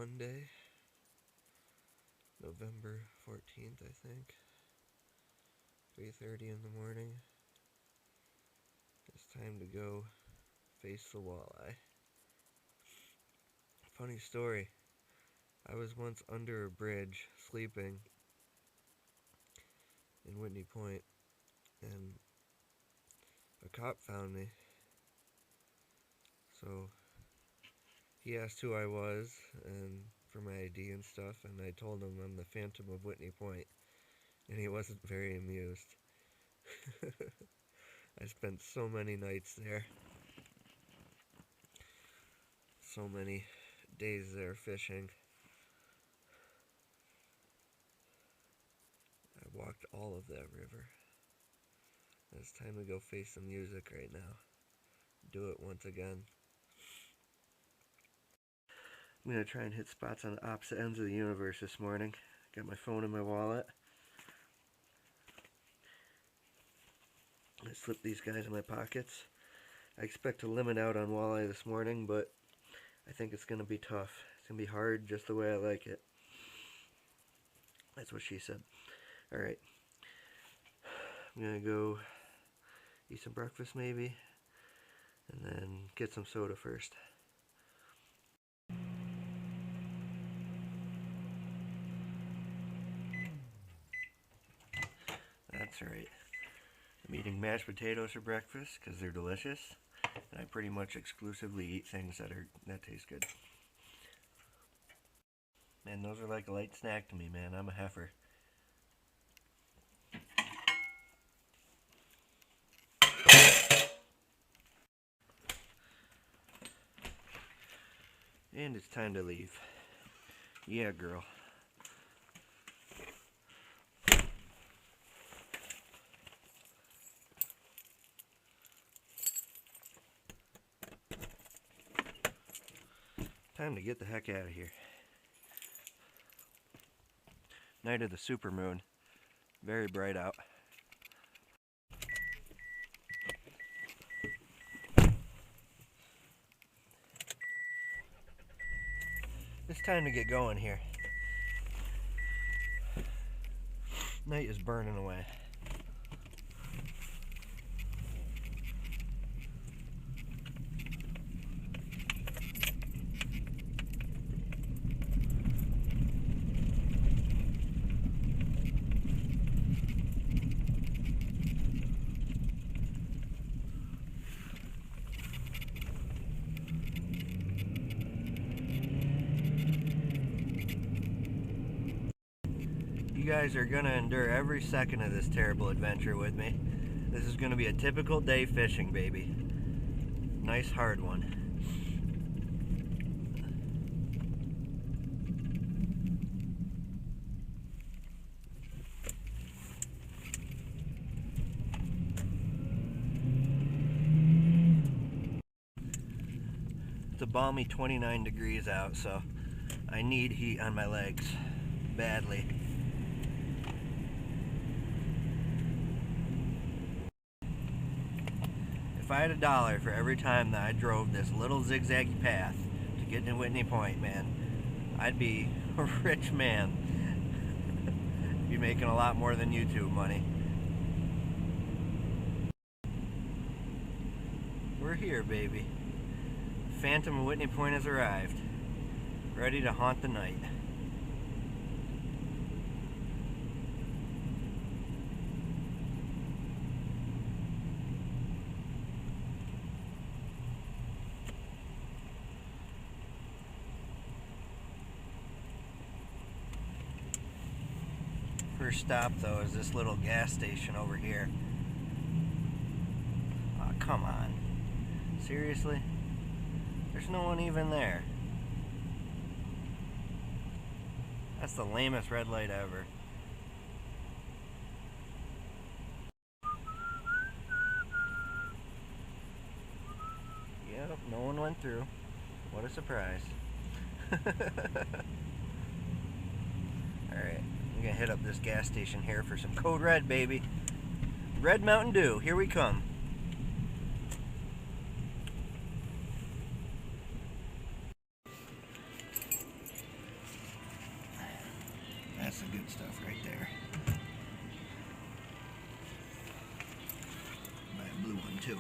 Monday, November 14th, I think. 3:30 in the morning. It's time to go face the walleye. Funny story. I was once under a bridge sleeping in Whitney Point, and a cop found me. So he asked who I was and for my ID and stuff, and I told him I'm the Phantom of Whitney Point, and he wasn't very amused. I spent so many nights there, so many days there fishing. I walked all of that river. It's time to go face the music right now. Do it once again. I'm going to try and hit spots on the opposite ends of the universe this morning. Got my phone in my wallet. I slipped these guys in my pockets. I expect to limit out on walleye this morning, but I think it's going to be tough. It's going to be hard just the way I like it. That's what she said. Alright. I'm going to go eat some breakfast maybe, and then get some soda first. That's right. I'm eating mashed potatoes for breakfast because they're delicious, and I pretty much exclusively eat things that taste good. Man, those are like a light snack to me, man. I'm a heifer. And it's time to leave. Yeah, girl. Time to get the heck out of here. Night of the supermoon. Very bright out. It's time to get going here. Night is burning away. You guys are going to endure every second of this terrible adventure with me. This is going to be a typical day fishing, baby. Nice hard one. It's a balmy 29 degrees out, so I need heat on my legs badly. If I had $1 for every time that I drove this little zigzaggy path to get to Whitney Point, man, I'd be a rich man. Be making a lot more than YouTube money. We're here, baby. Phantom of Whitney Point has arrived, ready to haunt the night. First stop, though, is this little gas station over here. Oh, come on. Seriously? There's no one even there. That's the lamest red light ever. Yep, no one went through. What a surprise. Alright. I'm gonna hit up this gas station here for some Code Red, baby. Red Mountain Dew, here we come. That's the good stuff right there. Buy a blue one too.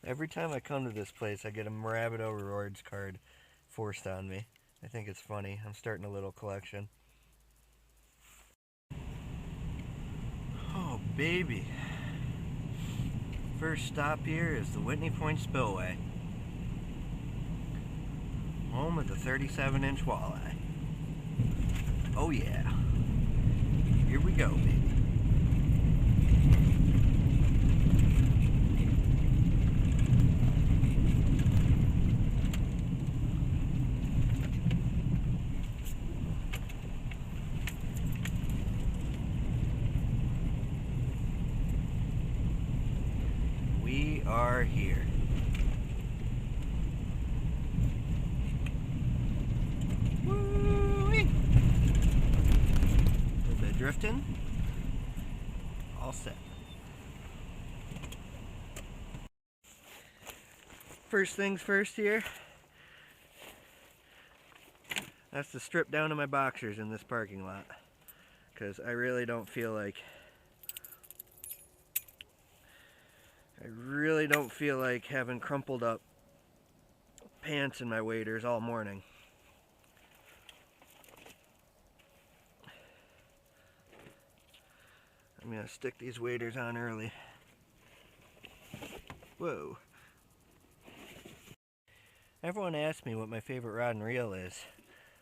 Every time I come to this place, I get a marabou rewards card forced on me. I think it's funny. I'm starting a little collection. Oh, baby. First stop here is the Whitney Point Spillway, home of the 37-inch walleye. Oh yeah. Here we go, baby. We are here. Woo-wee. A little bit drifting. All set. First things first here. That's to strip down to my boxers in this parking lot, because I really don't feel like having crumpled up pants in my waders all morning. I'm gonna stick these waders on early. Whoa. Everyone asks me what my favorite rod and reel is.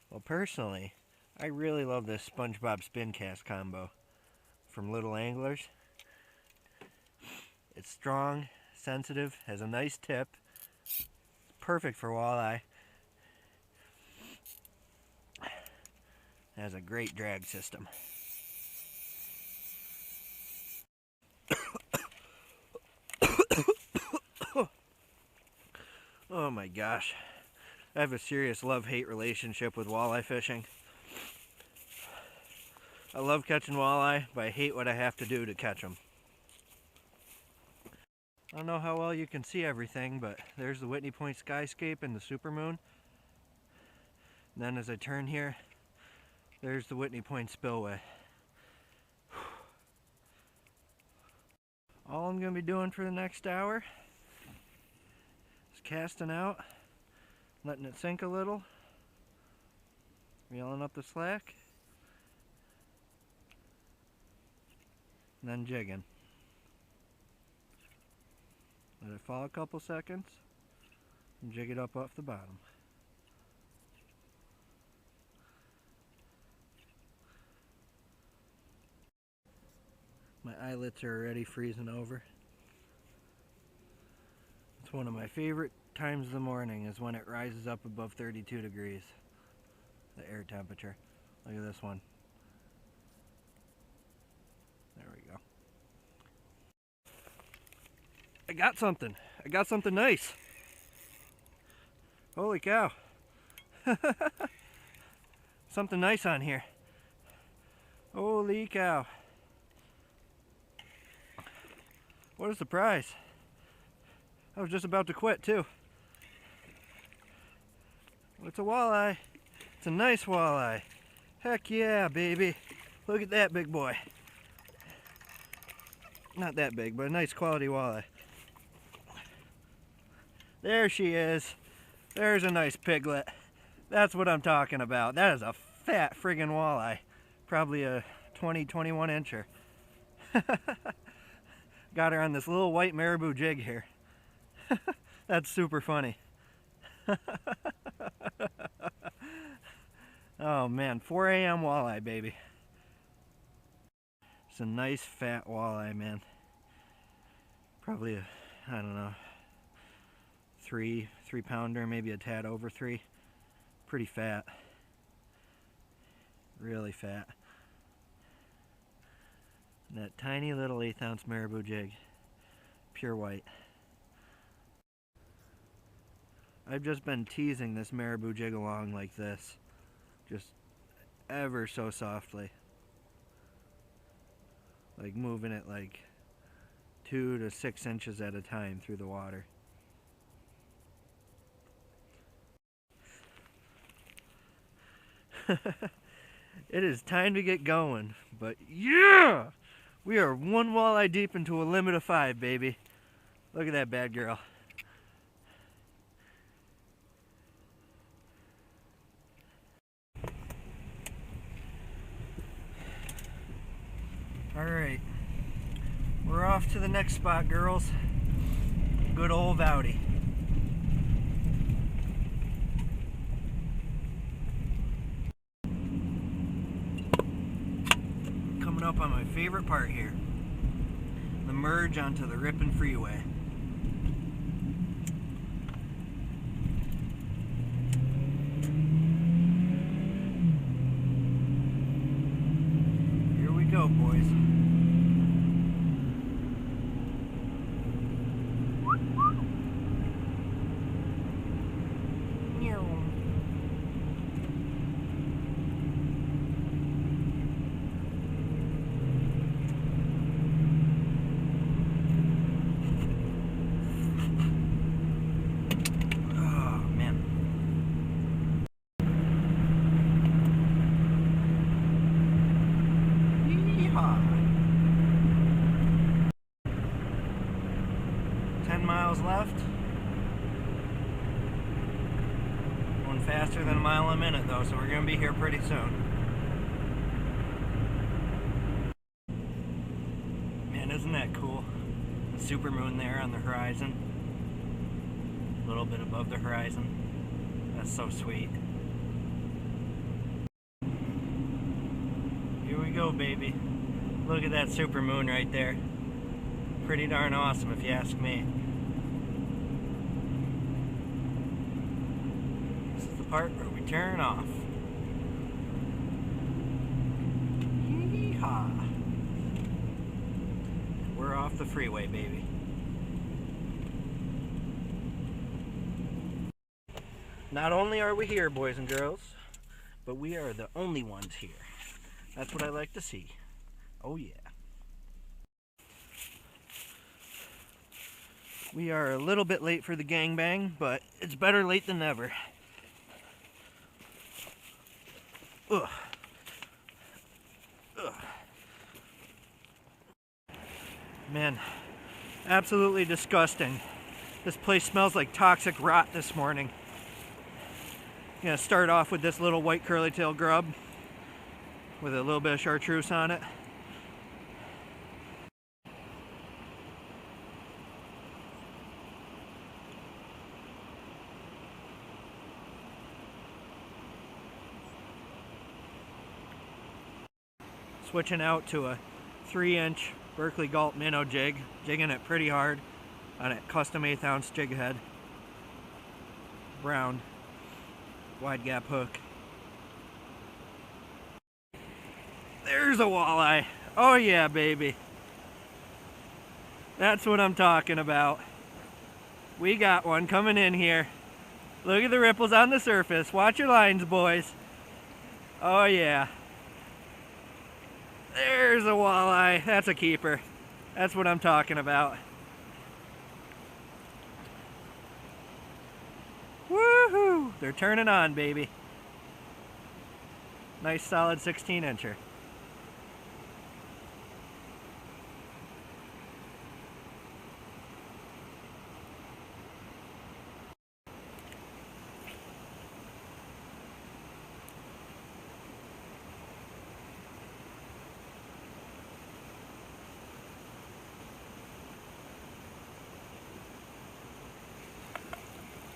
Well, personally, I really love this SpongeBob spin cast combo from Little Anglers. It's strong, sensitive, has a nice tip, perfect for walleye, has a great drag system. Oh my gosh, I have a serious love-hate relationship with walleye fishing. I love catching walleye, but I hate what I have to do to catch them. I don't know how well you can see everything, but there's the Whitney Point skyscape and the supermoon. And then as I turn here, there's the Whitney Point spillway. All I'm going to be doing for the next hour is casting out, letting it sink a little, reeling up the slack, and then jigging. Let it fall a couple seconds and jig it up off the bottom. My eyelets are already freezing over. It's one of my favorite times of the morning is when it rises up above 32 degrees, the air temperature. Look at this one. There we go. I got something. I got something nice. Holy cow. Something nice on here. Holy cow. What a surprise. I was just about to quit too. It's a walleye. It's a nice walleye. Heck yeah, baby. Look at that big boy. Not that big, but a nice quality walleye. There she is. There's a nice piglet. That's what I'm talking about. That is a fat friggin' walleye. Probably a 20-21 incher. Got her on this little white marabou jig here. That's super funny. Oh man, 4 a.m. walleye, baby. It's a nice fat walleye, man. Probably a, I don't know, three pounder, maybe a tad over 3. Pretty fat. Really fat. And that tiny little 1/8 ounce marabou jig. Pure white. I've just been teasing this marabou jig along like this. Just ever so softly. Like moving it like 2 to 6 inches at a time through the water. It is time to get going, but yeah! We are one walleye deep into a limit of 5, baby. Look at that bad girl. Alright, we're off to the next spot, girls. Good old Vowdy. Coming up on my favorite part here. The merge onto the Ripon Freeway. Here we go, boys. Oh, man. Yeehaw. 10 miles left. Going faster than a mile a minute though, so we're going to be here pretty soon. Man, isn't that cool? The supermoon there on the horizon. A little bit above the horizon. That's so sweet. Here we go, baby. Look at that supermoon right there. Pretty darn awesome if you ask me. This is the part where we turn off. Yeehaw. We're off the freeway, baby. Not only are we here, boys and girls, but we are the only ones here. That's what I like to see. Oh yeah. We are a little bit late for the gangbang, but it's better late than never. Ugh. Ugh. Man, absolutely disgusting. This place smells like toxic rot this morning. I'm gonna start off with this little white curly tail grub with a little bit of chartreuse on it. Switching out to a 3-inch Berkley Gulp minnow jig, jigging it pretty hard on a custom 1/8 ounce jig head. Brown, wide gap hook. There's a walleye. Oh yeah, baby. That's what I'm talking about. We got one coming in here. Look at the ripples on the surface. Watch your lines, boys. Oh yeah. There's a walleye. That's a keeper. That's what I'm talking about. Woohoo! They're turning on, baby. Nice solid 16-incher.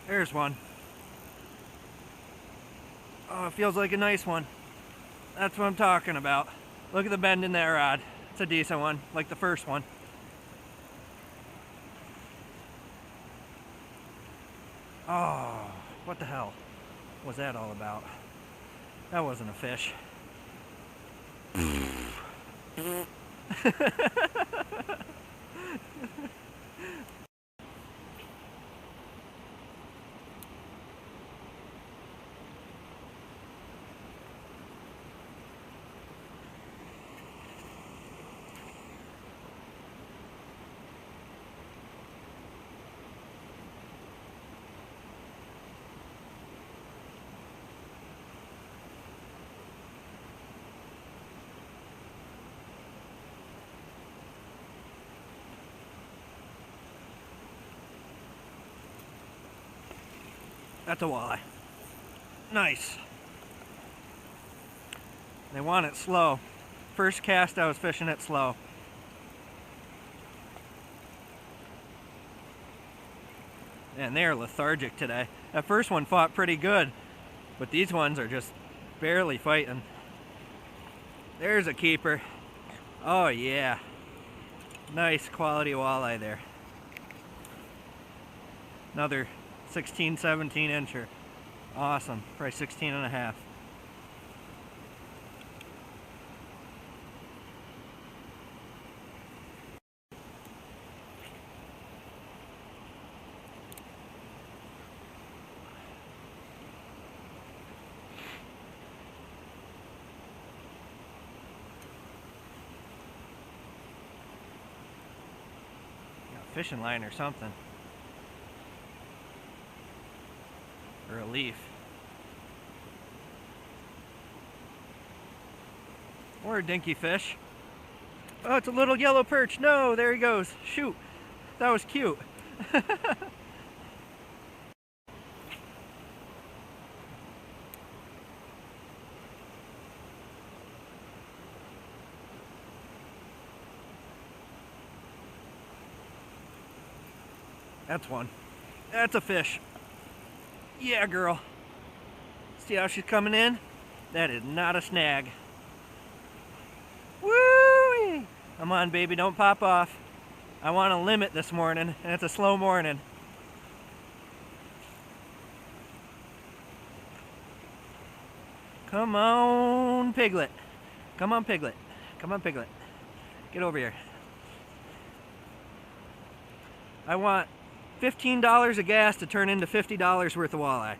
There's one. Oh, it feels like a nice one. That's what I'm talking about. Look at the bend in that rod. It's a decent one, like the first one. Oh, what the hell was that all about? That wasn't a fish. That's a walleye. Nice. They want it slow. First cast I was fishing it slow. And they're lethargic today. That first one fought pretty good, but these ones are just barely fighting. There's a keeper. Oh yeah. Nice quality walleye there. Another 16, 17 incher. Awesome. Probably 16 and a half. Fishing line or something, or a leaf, or a dinky fish. Oh, it's a little yellow perch. No, there he goes. Shoot, that was cute. That's one. That's a fish. Yeah, girl. See how she's coming in? That is not a snag. Woo! Come on, baby, don't pop off. I want a limit this morning, and it's a slow morning. Come on, Piglet. Come on, Piglet. Come on, Piglet. Get over here. I want $15 of gas to turn into $50 worth of walleye.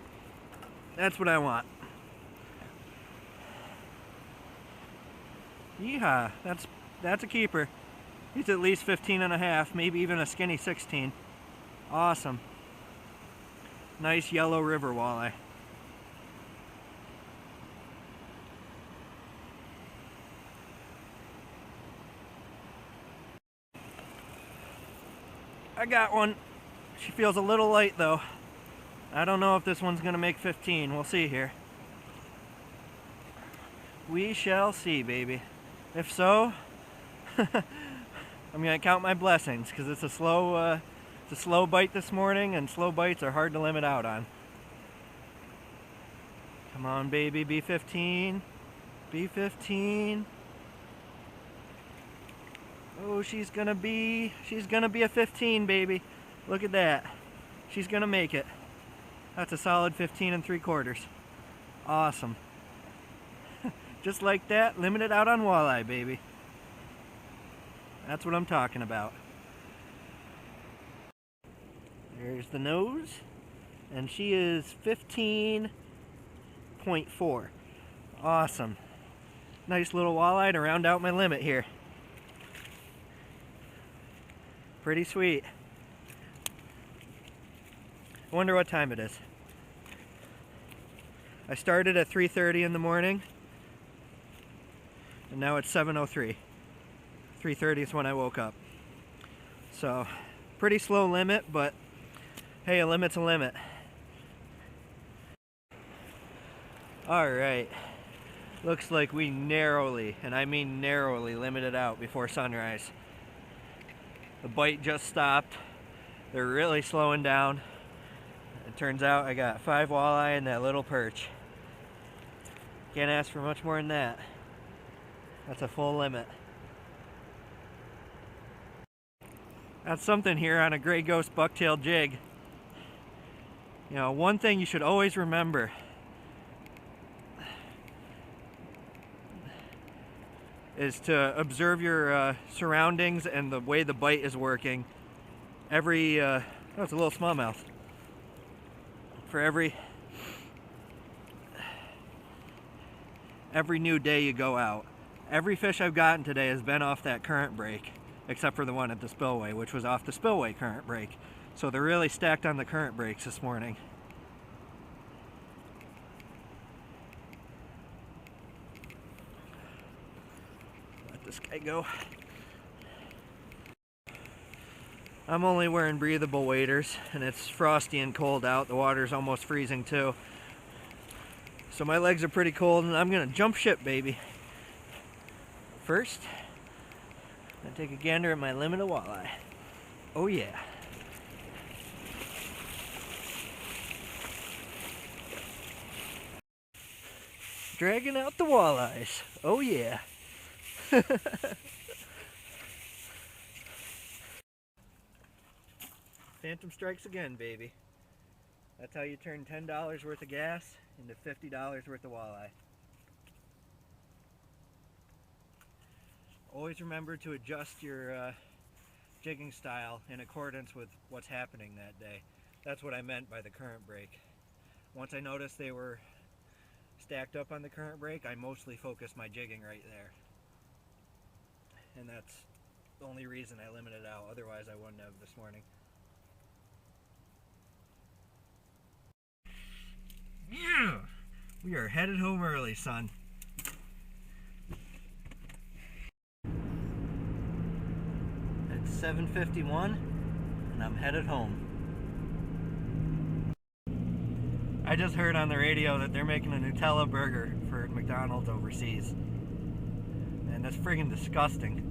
That's what I want. Yeehaw, that's a keeper. He's at least 15 and a half, maybe even a skinny 16. Awesome. Nice yellow river walleye. I got one. She feels a little light though. I don't know if this one's gonna make 15. We'll see here. We shall see, baby. If so, I'm gonna count my blessings because it's a slow bite this morning, and slow bites are hard to limit out on. Come on, baby, be 15. Be 15. Oh, she's gonna be a 15, baby. Look at that. She's gonna make it. That's a solid 15 3/4. Awesome. Just like that, limited out on walleye, baby. That's what I'm talking about. There's the nose, and she is 15.4. Awesome. Nice little walleye to round out my limit here. Pretty sweet. I wonder what time it is. I started at 3:30 in the morning, and now it's 7:03. 3:30 is when I woke up. So, pretty slow limit, but hey, a limit's a limit. Alright. Looks like we narrowly, and I mean narrowly, limited out before sunrise. The bite just stopped. They're really slowing down. It turns out I got 5 walleye and that little perch. Can't ask for much more than that. That's a full limit. That's something here on a gray ghost bucktail jig. You know, one thing you should always remember is to observe your surroundings and the way the bite is working. Every, oh, it's a little smallmouth. For every new day you go out. Every fish I've gotten today has been off that current break, except for the one at the spillway, which was off the spillway current break. So they're really stacked on the current breaks this morning. Let this guy go. I'm only wearing breathable waders, and it's frosty and cold out. The water's almost freezing too. So my legs are pretty cold, and I'm gonna jump ship, baby. First, I'm gonna take a gander at my limit of walleye. Oh yeah. Dragging out the walleyes. Oh yeah. Phantom strikes again, baby. That's how you turn $10 worth of gas into $50 worth of walleye. Always remember to adjust your jigging style in accordance with what's happening that day. That's what I meant by the current break. Once I noticed they were stacked up on the current break, I mostly focused my jigging right there. And that's the only reason I limited out, otherwise I wouldn't have this morning. Yeah! We are headed home early, son. It's 7:51 and I'm headed home. I just heard on the radio that they're making a Nutella burger for McDonald's overseas. Man, that's friggin' disgusting.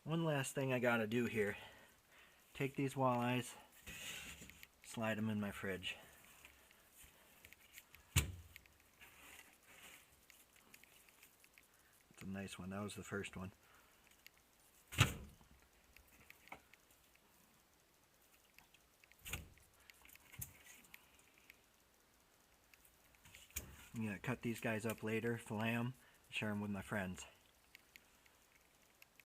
One last thing I gotta do here. Take these walleyes, slide them in my fridge. It's a nice one. That was the first one. I'm gonna cut these guys up later, fillet them, share them with my friends.